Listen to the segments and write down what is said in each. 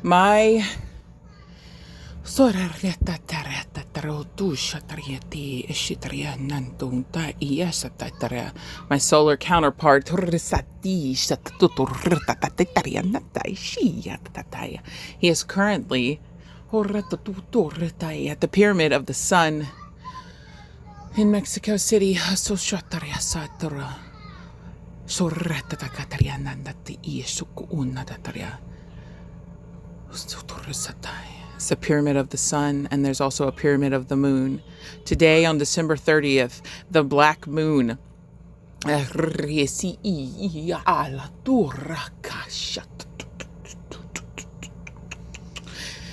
My my solar counterpart, he is currently at the Pyramid of the Sun in Mexico City. It's the Pyramid of the Sun, and there's also a Pyramid of the Moon. Today, on December 30th, the Black Moon.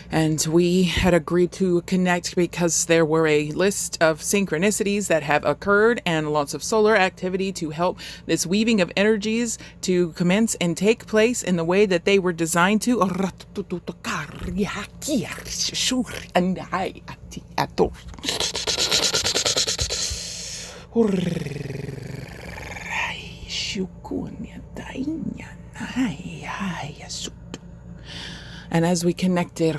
And we had agreed to connect because there were a list of synchronicities that have occurred and lots of solar activity to help this weaving of energies to commence and take place in the way that they were designed to. And as we connected,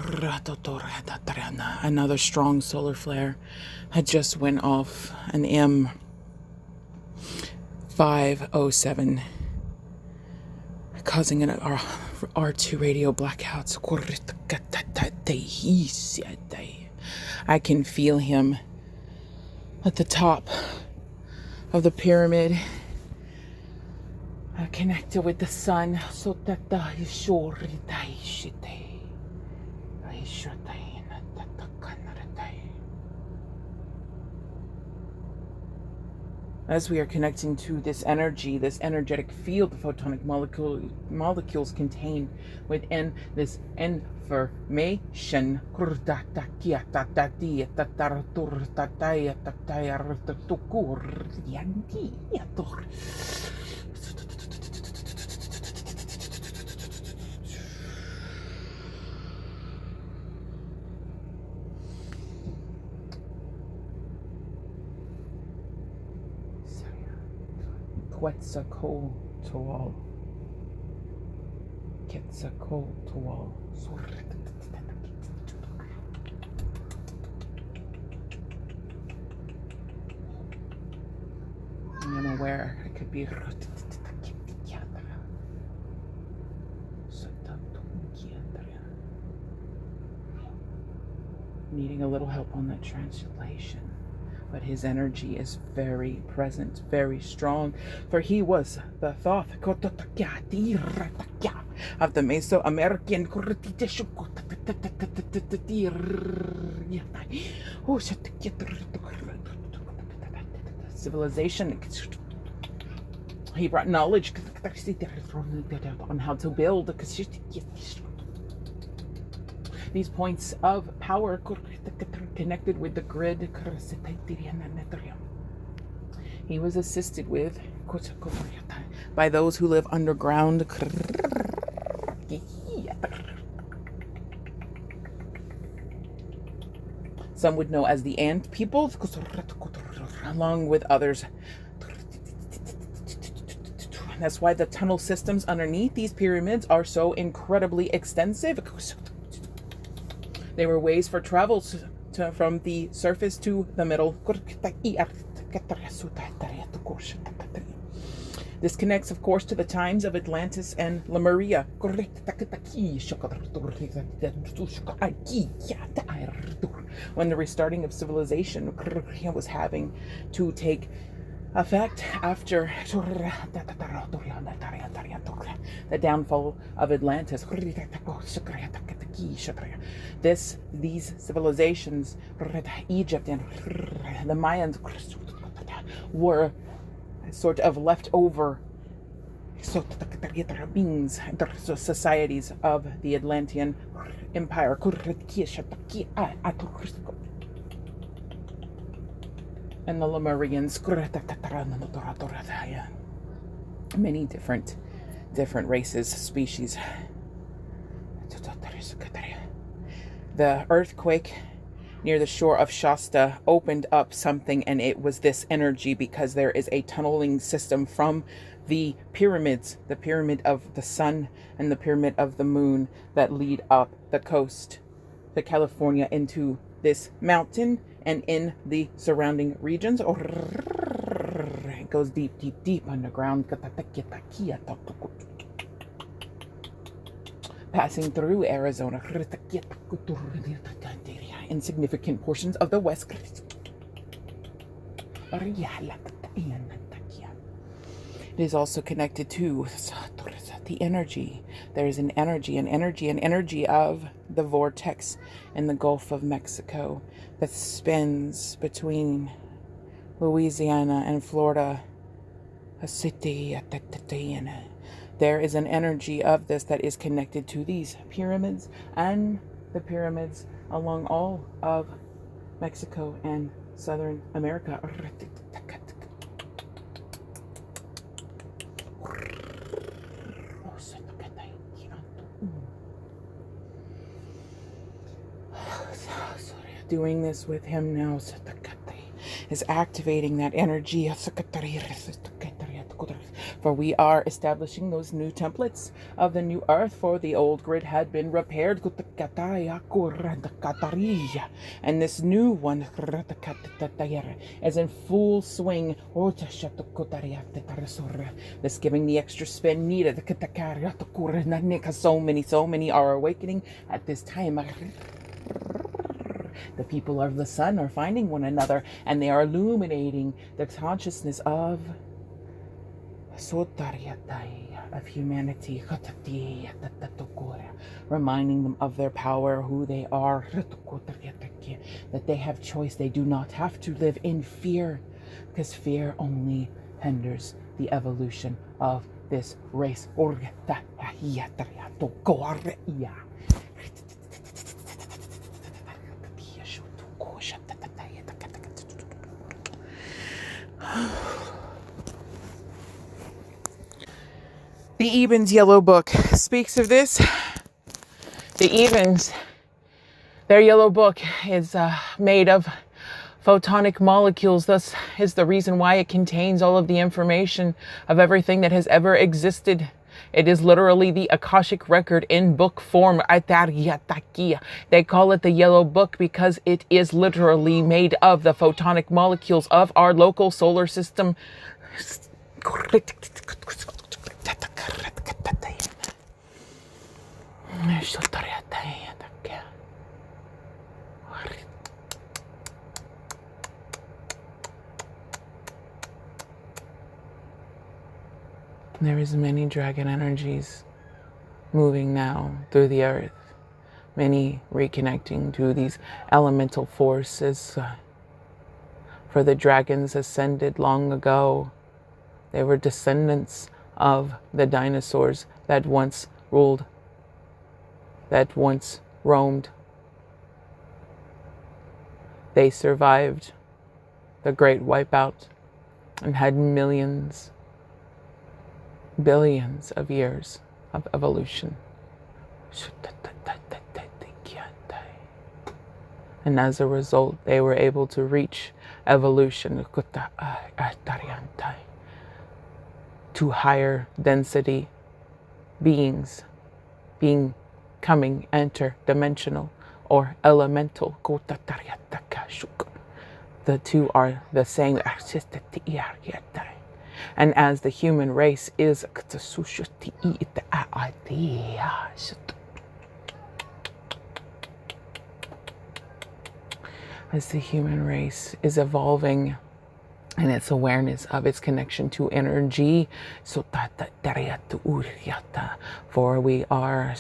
another strong solar flare had just went off, an M507, causing an R2 radio blackouts. I can feel him at the top of the pyramid, connected with the sun. As we are connecting to this energy, this energetic field the photonic molecules contain within this information, Quetzalcoatl. I'm aware it could be needing a little help on that translation. But his energy is very present, very strong, for he was the thought of the Mesoamerican civilization. He brought knowledge on how to build these points of power connected with the grid. He was assisted with by those who live underground. Some would know as the ant people, along with others. That's why the tunnel systems underneath these pyramids are so incredibly extensive. They were ways for travel from the surface to the middle. This connects, of course, to the times of Atlantis and Lemuria, when the restarting of civilization was having to take effect after the downfall of Atlantis. These civilizations, Egypt and the Mayans, were sort of leftover beings, societies of the Atlantean Empire. And the Lemurians, many different races, species. The earthquake near the shore of Shasta opened up something, and it was this energy, because there is a tunneling system from the pyramids, the pyramid of the sun and the pyramid of the moon, that lead up the coast to California into this mountain and in the surrounding regions. It goes deep, deep, deep underground, passing through Arizona, insignificant portions of the West. It is also connected to the energy. There is an energy of the vortex in the Gulf of Mexico that spins between Louisiana and Florida. There is an energy of this that is connected to these pyramids and the pyramids along all of Mexico and Southern America. Doing this with him now is activating that energy. For we are establishing those new templates of the new earth, for the old grid had been repaired. And this new one is in full swing. This giving the extra spin needed. So many are awakening at this time. The people of the sun are finding one another, and they are illuminating the consciousness of humanity, reminding them of their power, who they are, that they have choice. They do not have to live in fear, because fear only hinders the evolution of this race. The Eben's Yellow Book speaks of this. The Eben's, their yellow book is made of photonic molecules. Thus is the reason why it contains all of the information of everything that has ever existed. It is literally the Akashic record in book form. They call it the Yellow Book because it is literally made of the photonic molecules of our local solar system. There is many dragon energies moving now through the earth, many reconnecting to these elemental forces. For the dragons ascended long ago. They were descendants of the dinosaurs that once ruled, that once roamed. They survived the great wipeout and had millions, billions of years of evolution. And as a result, they were able to reach evolution to higher density beings, becoming interdimensional or elemental. The two are the same. And as the human race is evolving in its awareness of its connection to energy, for we are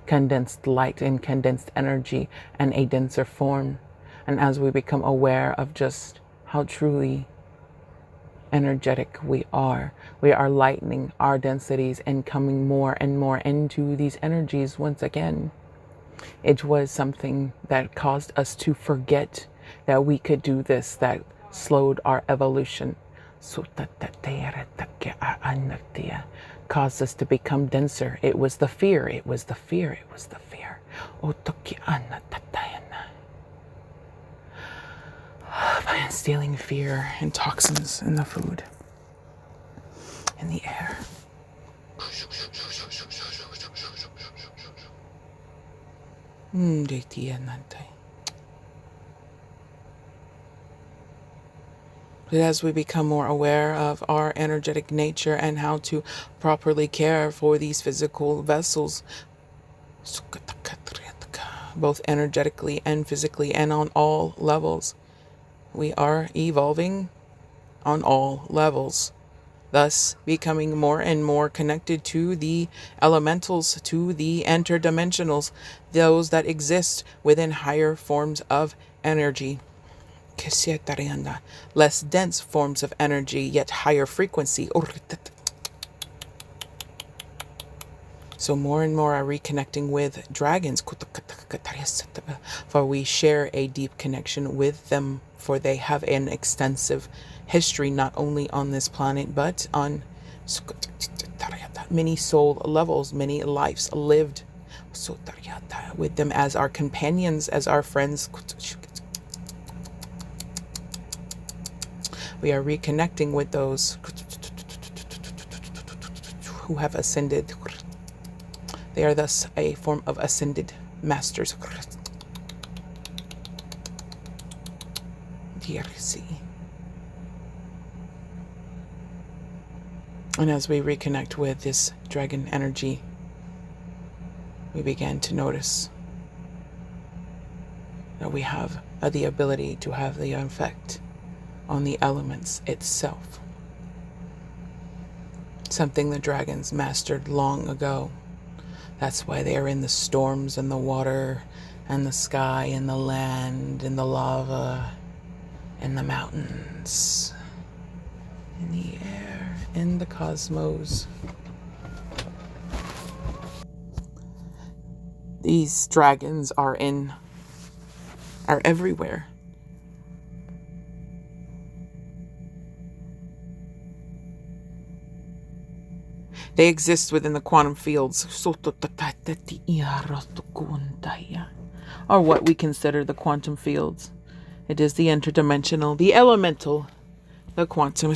condensed light and condensed energy and a denser form. And as we become aware of just how truly energetic we are lightening our densities and coming more and more into these energies once again. It was something that caused us to forget that we could do this, that slowed our evolution. Caused us to become denser. It was the fear. instilling fear and toxins in the food, in the air. But as we become more aware of our energetic nature and how to properly care for these physical vessels, both energetically and physically and on all levels, we are evolving on all levels, thus becoming more and more connected to the elementals, to the interdimensionals, those that exist within higher forms of energy. Less dense forms of energy, yet higher frequency. So more and more are reconnecting with dragons, for we share a deep connection with them, for they have an extensive history not only on this planet but on many soul levels, many lives lived with them as our companions, as our friends. We are reconnecting with those who have ascended. They are thus a form of ascended masters. And as we reconnect with this dragon energy, we began to notice that we have the ability to have the effect on the elements itself. Something the dragons mastered long ago. That's why they are in the storms and the water and the sky and the land and the lava and the mountains, in the air, in the cosmos. These dragons are everywhere. They exist within the quantum fields, or what we consider the quantum fields. It is the interdimensional, the elemental, the quantum.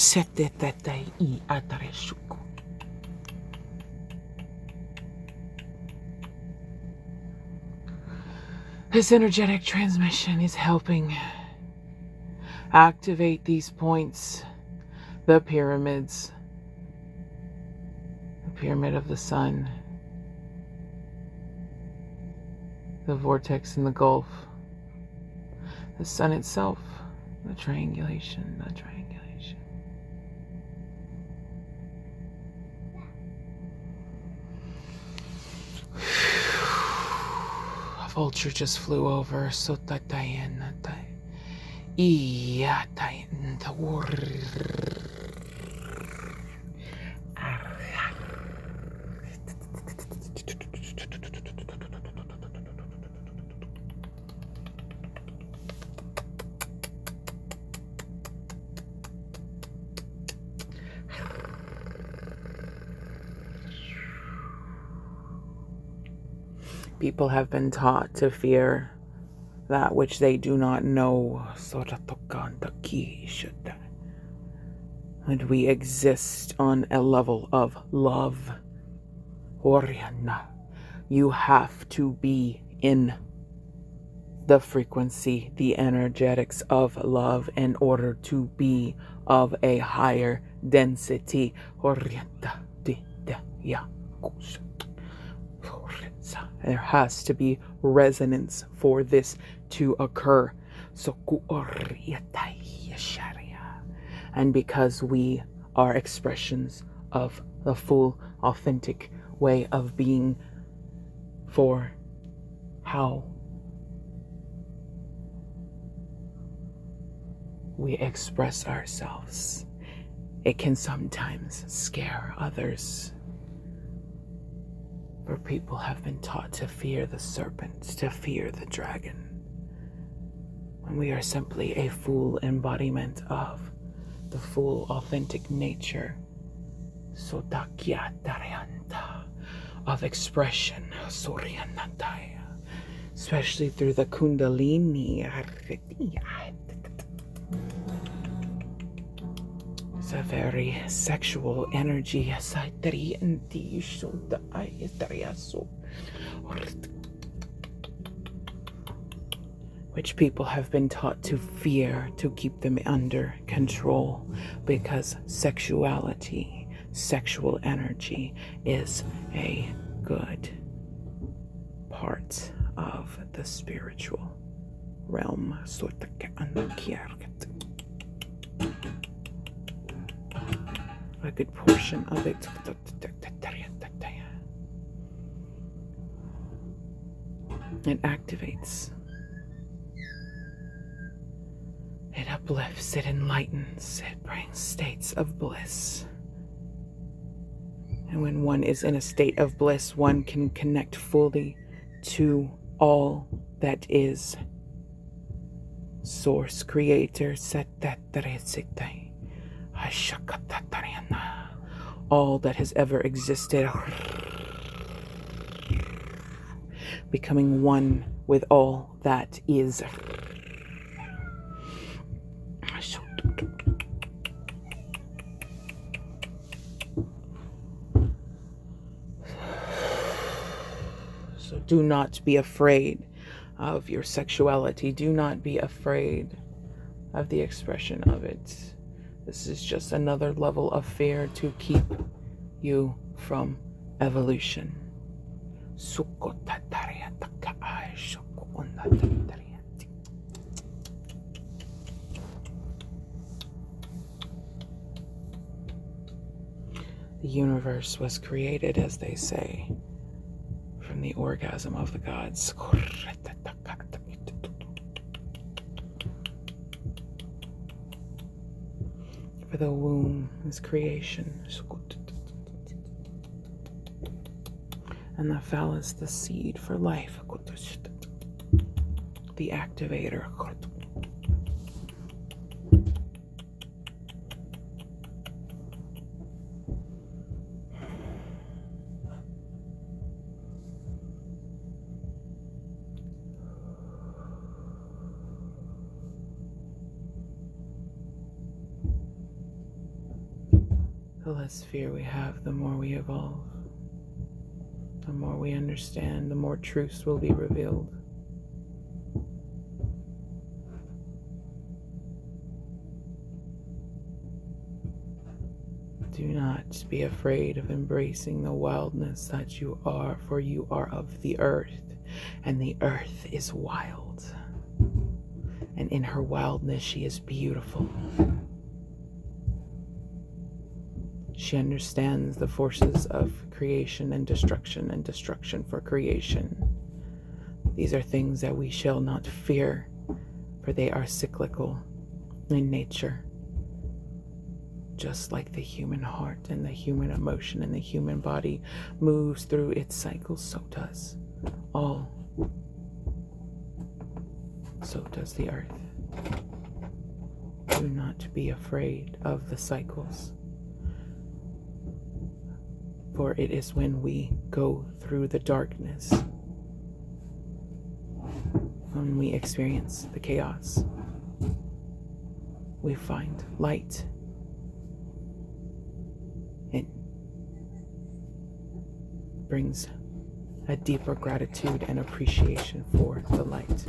This energetic transmission is helping activate these points, the pyramids, the pyramid of the sun, the vortex in the Gulf, the sun itself, the triangulation. A vulture just flew over. People have been taught to fear that which they do not know. And we exist on a level of love. You have to be in the frequency, the energetics of love in order to be of a higher density. There has to be resonance for this to occur. And because we are expressions of the full, authentic way of being for how we express ourselves, it can sometimes scare others. For people have been taught to fear the serpent, to fear the dragon, when we are simply a full embodiment of the full authentic nature of expression, especially through the Kundalini. a very sexual energy, which people have been taught to fear to keep them under control, because sexuality, sexual energy is a good part of the spiritual realm. A good portion of it. It activates. It uplifts, it enlightens, it brings states of bliss. And when one is in a state of bliss, one can connect fully to all that is Source, Creator, all that has ever existed, becoming one with all that is. So do not be afraid of your sexuality. Do not be afraid of the expression of it. This is just another level of fear to keep you from evolution. The universe was created, as they say, from the orgasm of the gods. For the womb is creation, and the phallus the seed for life, the activator. The less fear we have, the more we evolve. The more we understand, the more truths will be revealed. Do not be afraid of embracing the wildness that you are, for you are of the earth, and the earth is wild. And in her wildness, she is beautiful. She understands the forces of creation and destruction for creation. These are things that we shall not fear, for they are cyclical in nature. Just like the human heart and the human emotion and the human body moves through its cycles, so does all. So does the earth. Do not be afraid of the cycles. For it is when we go through the darkness, when we experience the chaos, we find light. It brings a deeper gratitude and appreciation for the light.